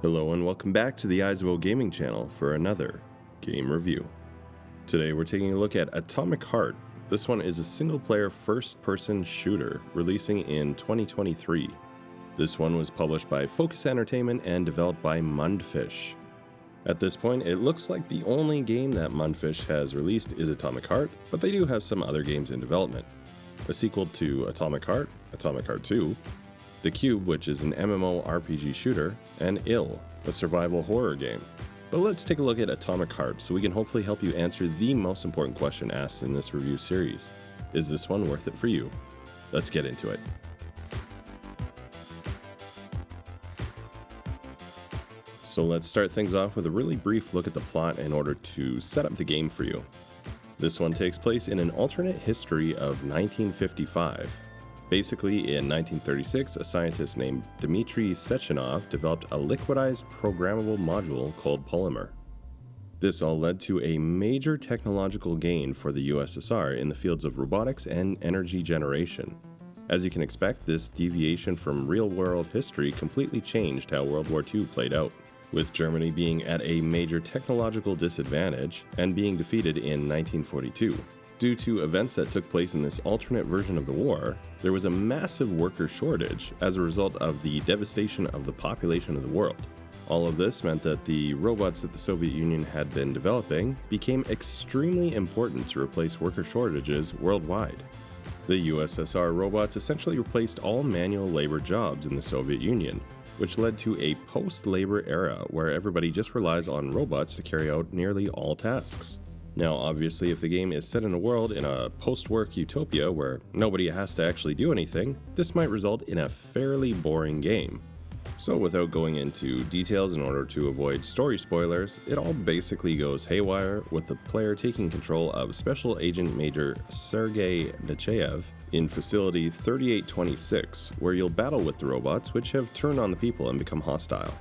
Hello and welcome back to the Eyesville Gaming channel for another game review. Today we're taking a look at Atomic Heart. This one is a single-player first-person shooter releasing in 2023. This one was published by Focus Entertainment and developed by Mundfish. At this point, it looks like the only game that Mundfish has released is Atomic Heart, but they do have some other games in development. A sequel to Atomic Heart 2, The Cube, which is an MMORPG shooter, and Ill, a survival horror game. But let's take a look at Atomic Heart so we can hopefully help you answer the most important question asked in this review series. Is this one worth it for you? Let's get into it. So let's start things off with a really brief look at the plot in order to set up the game for you. This one takes place in an alternate history of 1955. Basically, in 1936, a scientist named Dmitry Sechenov developed a liquidized programmable module called Polymer. This all led to a major technological gain for the USSR in the fields of robotics and energy generation. As you can expect, this deviation from real-world history completely changed how World War II played out, with Germany being at a major technological disadvantage and being defeated in 1942. Due to events that took place in this alternate version of the war, there was a massive worker shortage as a result of the devastation of the population of the world. All of this meant that the robots that the Soviet Union had been developing became extremely important to replace worker shortages worldwide. The USSR robots essentially replaced all manual labor jobs in the Soviet Union, which led to a post-labor era where everybody just relies on robots to carry out nearly all tasks. Now, obviously, if the game is set in a world in a post-work utopia where nobody has to actually do anything, this might result in a fairly boring game. So without going into details in order to avoid story spoilers, it all basically goes haywire with the player taking control of Special Agent Major Sergei Nechayev in Facility 3826, where you'll battle with the robots which have turned on the people and become hostile.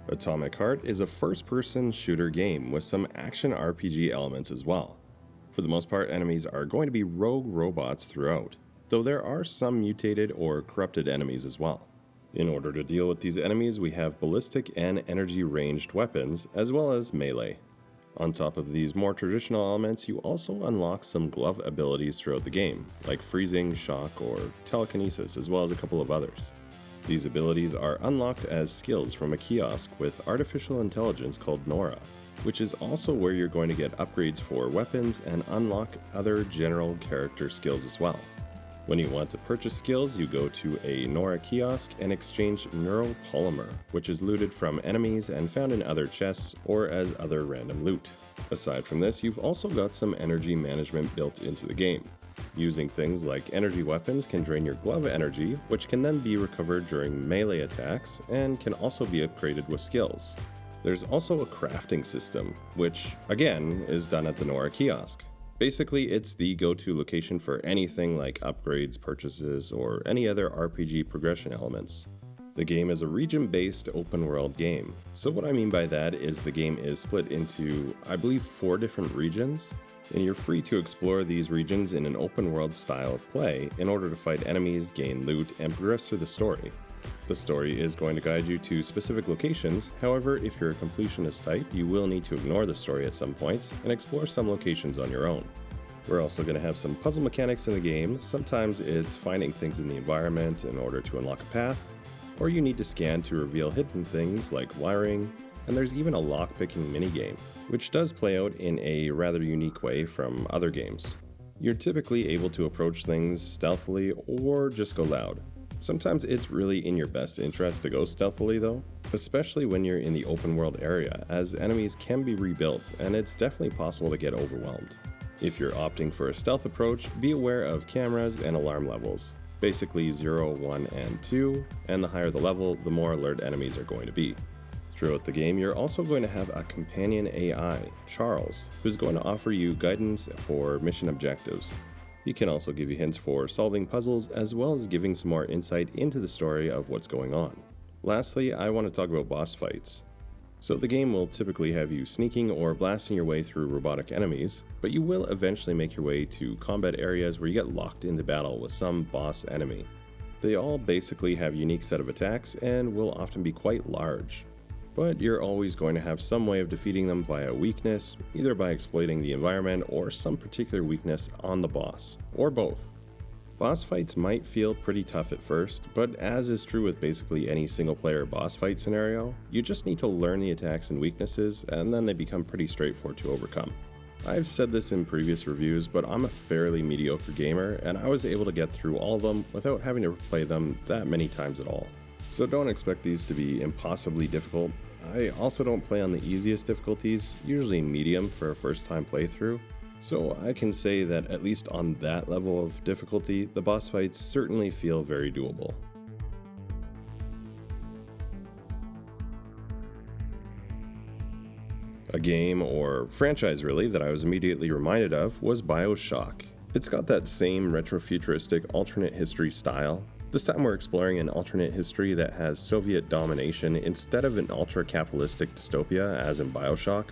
Atomic Heart is a first-person shooter game with some action RPG elements as well. For the most part, enemies are going to be rogue robots throughout, though there are some mutated or corrupted enemies as well. In order to deal with these enemies, we have ballistic and energy-ranged weapons, as well as melee. On top of these more traditional elements, you also unlock some glove abilities throughout the game, like freezing, shock, or telekinesis, as well as a couple of others. These abilities are unlocked as skills from a kiosk with artificial intelligence called Nora, which is also where you're going to get upgrades for weapons and unlock other general character skills as well. When you want to purchase skills, you go to a Nora kiosk and exchange neuropolymer, which is looted from enemies and found in other chests or as other random loot. Aside from this, you've also got some energy management built into the game. Using things like energy weapons can drain your glove energy, which can then be recovered during melee attacks and can also be upgraded with skills. There's also a crafting system, which, again, is done at the Nora kiosk. Basically, it's the go-to location for anything like upgrades, purchases, or any other RPG progression elements. The game is a region-based open-world game. So what I mean by that is the game is split into, I believe, 4 different regions, and you're free to explore these regions in an open-world style of play in order to fight enemies, gain loot, and progress through the story. The story is going to guide you to specific locations, however, if you're a completionist type, you will need to ignore the story at some points and explore some locations on your own. We're also going to have some puzzle mechanics in the game. Sometimes it's finding things in the environment in order to unlock a path, or you need to scan to reveal hidden things like wiring, and there's even a lockpicking minigame, which does play out in a rather unique way from other games. You're typically able to approach things stealthily or just go loud. Sometimes it's really in your best interest to go stealthily though, especially when you're in the open world area, as enemies can be rebuilt and it's definitely possible to get overwhelmed. If you're opting for a stealth approach, be aware of cameras and alarm levels, basically 0, 1, and 2, and the higher the level, the more alert enemies are going to be. Throughout the game, you're also going to have a companion AI, Charles, who's going to offer you guidance for mission objectives. He can also give you hints for solving puzzles as well as giving some more insight into the story of what's going on. Lastly, I want to talk about boss fights. So the game will typically have you sneaking or blasting your way through robotic enemies, but you will eventually make your way to combat areas where you get locked into battle with some boss enemy. They all basically have a unique set of attacks and will often be quite large, but you're always going to have some way of defeating them via weakness, either by exploiting the environment or some particular weakness on the boss, or both. Boss fights might feel pretty tough at first, but as is true with basically any single player boss fight scenario, you just need to learn the attacks and weaknesses and then they become pretty straightforward to overcome. I've said this in previous reviews, but I'm a fairly mediocre gamer and I was able to get through all of them without having to play them that many times at all. So don't expect these to be impossibly difficult. I also don't play on the easiest difficulties, usually medium for a first time playthrough. So I can say that at least on that level of difficulty, the boss fights certainly feel very doable. A game, or franchise really, that I was immediately reminded of was BioShock. It's got that same retrofuturistic alternate history style. This time we're exploring an alternate history that has Soviet domination instead of an ultra-capitalistic dystopia as in BioShock,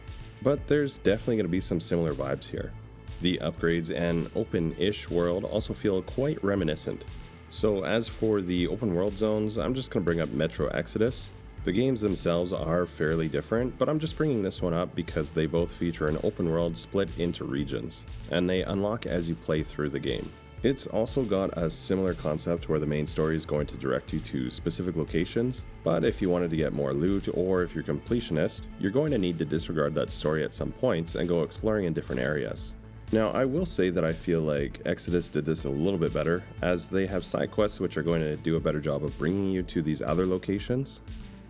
but there's definitely going to be some similar vibes here. The upgrades and open-ish world also feel quite reminiscent. So as for the open world zones, I'm just going to bring up Metro Exodus. The games themselves are fairly different, but I'm just bringing this one up because they both feature an open world split into regions, and they unlock as you play through the game. It's also got a similar concept where the main story is going to direct you to specific locations, but if you wanted to get more loot or if you're completionist, you're going to need to disregard that story at some points and go exploring in different areas. Now, I will say that I feel like Exodus did this a little bit better, as they have side quests which are going to do a better job of bringing you to these other locations.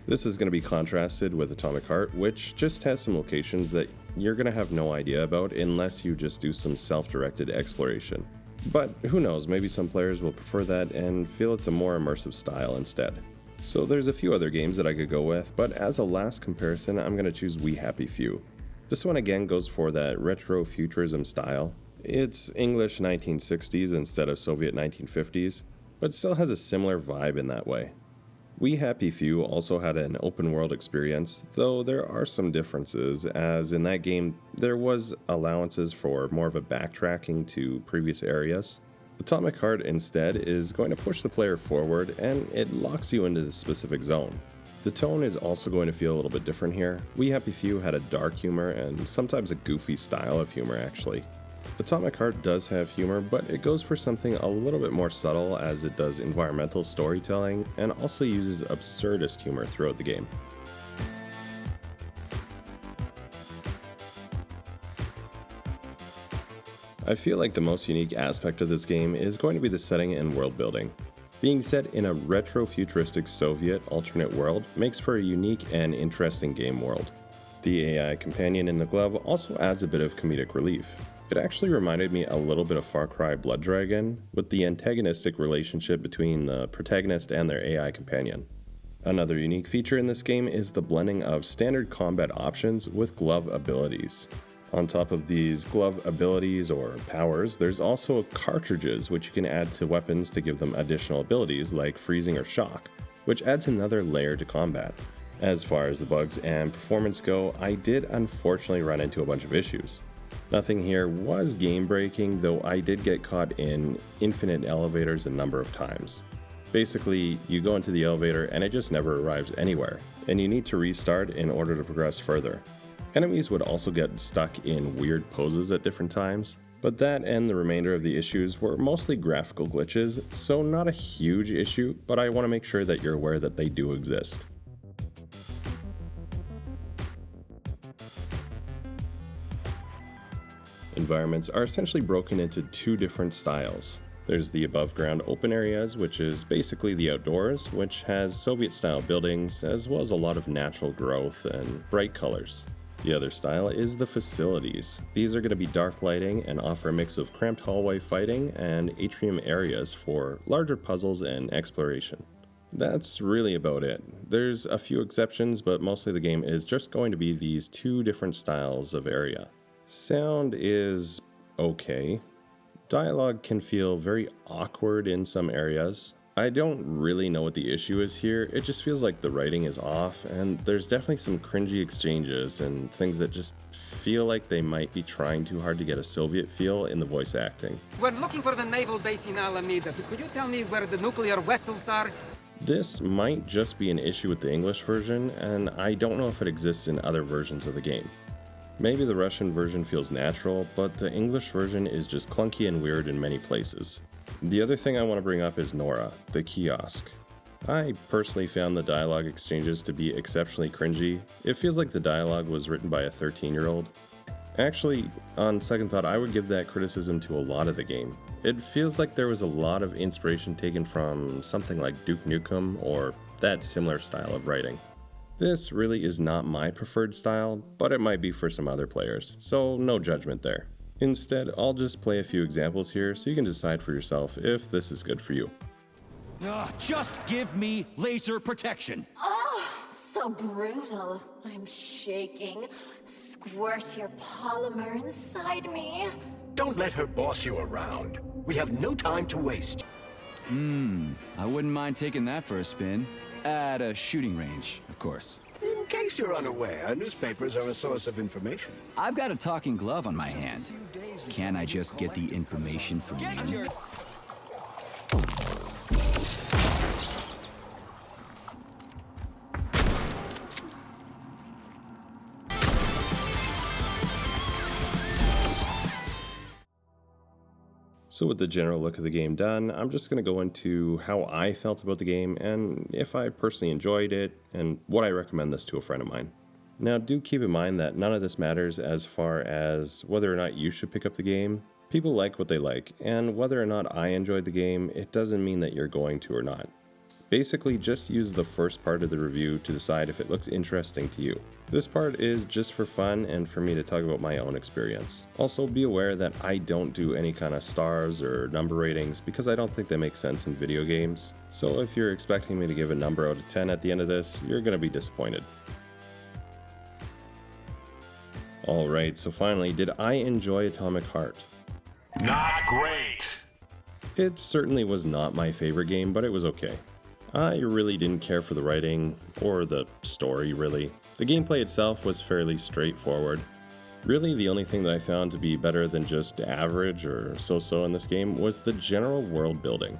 This is going to be contrasted with Atomic Heart, which just has some locations that you're going to have no idea about unless you just do some self-directed exploration. But who knows, maybe some players will prefer that and feel it's a more immersive style instead. So there's a few other games that I could go with, but as a last comparison, I'm going to choose We Happy Few. This one again goes for that retro futurism style. It's English 1960s instead of Soviet 1950s, but still has a similar vibe in that way. We Happy Few also had an open world experience, though there are some differences, as in that game there was allowances for more of a backtracking to previous areas. Atomic Heart instead is going to push the player forward and it locks you into the specific zone. The tone is also going to feel a little bit different here. We Happy Few had a dark humor and sometimes a goofy style of humor actually. Atomic Heart does have humor, but it goes for something a little bit more subtle as it does environmental storytelling and also uses absurdist humor throughout the game. I feel like the most unique aspect of this game is going to be the setting and world building. Being set in a retro-futuristic Soviet alternate world makes for a unique and interesting game world. The AI companion in the glove also adds a bit of comedic relief. It actually reminded me a little bit of Far Cry Blood Dragon, with the antagonistic relationship between the protagonist and their AI companion. Another unique feature in this game is the blending of standard combat options with glove abilities. On top of these glove abilities or powers, there's also cartridges which you can add to weapons to give them additional abilities like freezing or shock, which adds another layer to combat. As far as the bugs and performance go, I did unfortunately run into a bunch of issues. Nothing here was game breaking, though I did get caught in infinite elevators a number of times. Basically, you go into the elevator and it just never arrives anywhere, and you need to restart in order to progress further. Enemies would also get stuck in weird poses at different times, but that and the remainder of the issues were mostly graphical glitches, so not a huge issue, but I want to make sure that you're aware that they do exist. Environments are essentially broken into two different styles. There's the above ground open areas, which is basically the outdoors, which has Soviet style buildings, as well as a lot of natural growth and bright colors. The other style is the facilities. These are going to be dark lighting and offer a mix of cramped hallway fighting and atrium areas for larger puzzles and exploration. That's really about it. There's a few exceptions, but mostly the game is just going to be these two different styles of area. Sound is okay. Dialogue can feel very awkward in some areas. I don't really know what the issue is here. It just feels like the writing is off, and there's definitely some cringy exchanges and things that just feel like they might be trying too hard to get a Soviet feel in the voice acting. We're looking for the naval base in Alameda. Could you tell me where the nuclear vessels are? This might just be an issue with the English version, and I don't know if it exists in other versions of the game. Maybe the Russian version feels natural, but the English version is just clunky and weird in many places. The other thing I want to bring up is Nora, the kiosk. I personally found the dialogue exchanges to be exceptionally cringy. It feels like the dialogue was written by a 13-year-old. Actually, on second thought, I would give that criticism to a lot of the game. It feels like there was a lot of inspiration taken from something like Duke Nukem or that similar style of writing. This really is not my preferred style, but it might be for some other players, so no judgment there. Instead, I'll just play a few examples here so you can decide for yourself if this is good for you. Just give me laser protection. Oh, so brutal. I'm shaking. Squirt your polymer inside me. Don't let her boss you around. We have no time to waste. I wouldn't mind taking that for a spin. At a shooting range, of course. In case you're unaware, newspapers are a source of information. I've got a talking glove on my hand. Can't I just get the information from you? So with the general look of the game done, I'm just going to go into how I felt about the game and if I personally enjoyed it and would I recommend this to a friend of mine. Now do keep in mind that none of this matters as far as whether or not you should pick up the game. People like what they like, and whether or not I enjoyed the game, it doesn't mean that you're going to or not. Basically, just use the first part of the review to decide if it looks interesting to you. This part is just for fun and for me to talk about my own experience. Also, be aware that I don't do any kind of stars or number ratings because I don't think they make sense in video games. So if you're expecting me to give a number out of 10 at the end of this, you're going to be disappointed. Alright, so finally, did I enjoy Atomic Heart? Not great. It certainly was not my favorite game, but it was okay. I really didn't care for the writing, or the story really. The gameplay itself was fairly straightforward. Really, the only thing that I found to be better than just average or so-so in this game was the general world building.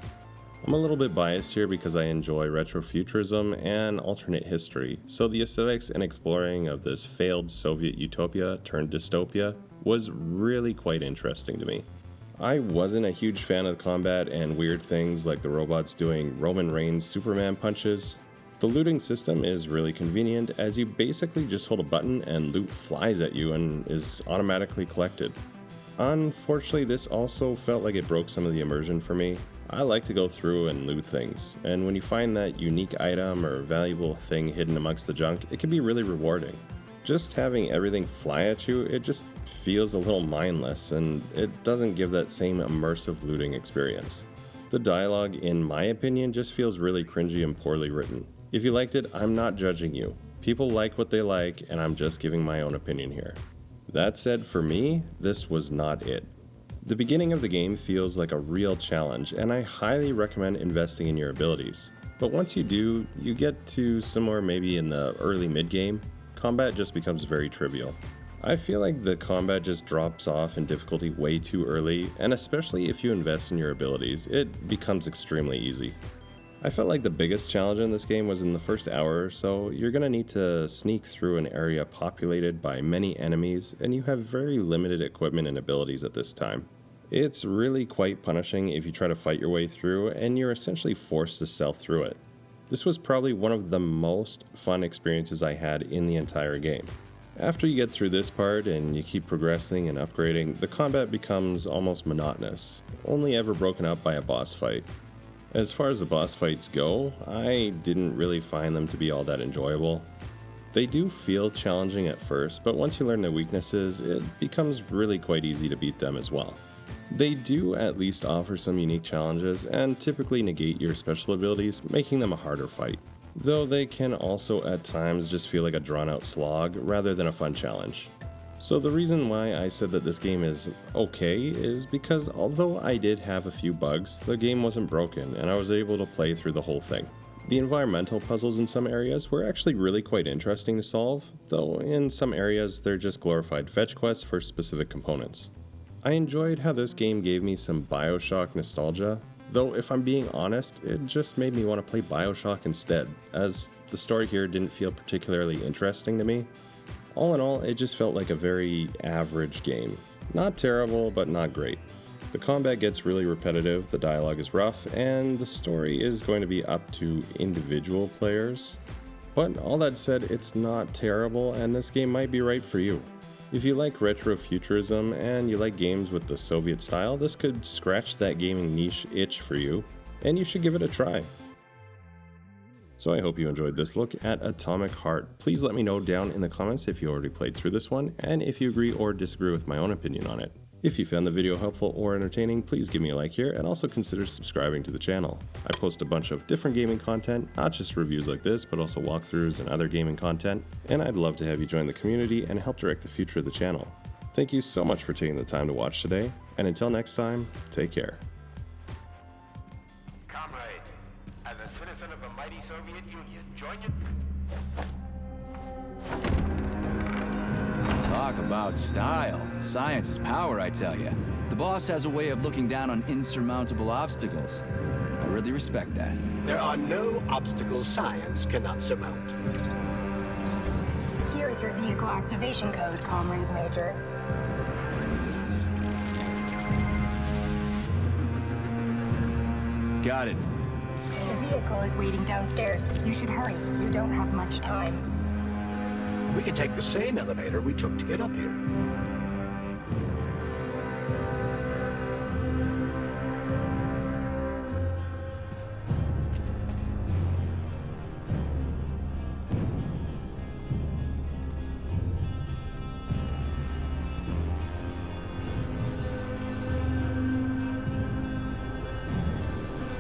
I'm a little bit biased here because I enjoy retrofuturism and alternate history, so the aesthetics and exploring of this failed Soviet utopia turned dystopia was really quite interesting to me. I wasn't a huge fan of the combat and weird things like the robots doing Roman Reigns Superman punches. The looting system is really convenient as you basically just hold a button and loot flies at you and is automatically collected. Unfortunately, this also felt like it broke some of the immersion for me. I like to go through and loot things, and when you find that unique item or valuable thing hidden amongst the junk, it can be really rewarding. Just having everything fly at you, it just feels a little mindless, and it doesn't give that same immersive looting experience. The dialogue, in my opinion, just feels really cringy and poorly written. If you liked it, I'm not judging you. People like what they like, and I'm just giving my own opinion here. That said, for me, this was not it. The beginning of the game feels like a real challenge, and I highly recommend investing in your abilities. But once you do, you get to somewhere maybe in the early mid-game, combat just becomes very trivial. I feel like the combat just drops off in difficulty way too early, and especially if you invest in your abilities, it becomes extremely easy. I felt like the biggest challenge in this game was in the first hour or so. You're going to need to sneak through an area populated by many enemies, and you have very limited equipment and abilities at this time. It's really quite punishing if you try to fight your way through, and you're essentially forced to stealth through it. This was probably one of the most fun experiences I had in the entire game. After you get through this part and you keep progressing and upgrading, the combat becomes almost monotonous, only ever broken up by a boss fight. As far as the boss fights go, I didn't really find them to be all that enjoyable. They do feel challenging at first, but once you learn their weaknesses, it becomes really quite easy to beat them as well. They do at least offer some unique challenges and typically negate your special abilities, making them a harder fight. Though they can also at times just feel like a drawn out slog rather than a fun challenge. So the reason why I said that this game is okay is because although I did have a few bugs, the game wasn't broken and I was able to play through the whole thing. The environmental puzzles in some areas were actually really quite interesting to solve, though in some areas they're just glorified fetch quests for specific components. I enjoyed how this game gave me some BioShock nostalgia, though if I'm being honest, it just made me want to play BioShock instead, as the story here didn't feel particularly interesting to me. All in all, it just felt like a very average game. Not terrible, but not great. The combat gets really repetitive, the dialogue is rough, and the story is going to be up to individual players. But all that said, it's not terrible, and this game might be right for you. If you like retro futurism and you like games with the Soviet style, this could scratch that gaming niche itch for you, and you should give it a try. So I hope you enjoyed this look at Atomic Heart. Please let me know down in the comments if you already played through this one, and if you agree or disagree with my own opinion on it. If you found the video helpful or entertaining, please give me a like here and also consider subscribing to the channel. I post a bunch of different gaming content, not just reviews like this, but also walkthroughs and other gaming content, and I'd love to have you join the community and help direct the future of the channel. Thank you so much for taking the time to watch today, and until next time, take care. Comrade, as a citizen of the mighty Soviet Union, join your... Talk about style. Science is power, I tell you. The boss has a way of looking down on insurmountable obstacles. I really respect that. There are no obstacles science cannot surmount. Here's your vehicle activation code, Comrade Major. Got it. The vehicle is waiting downstairs. You should hurry. You don't have much time. We can take the same elevator we took to get up here.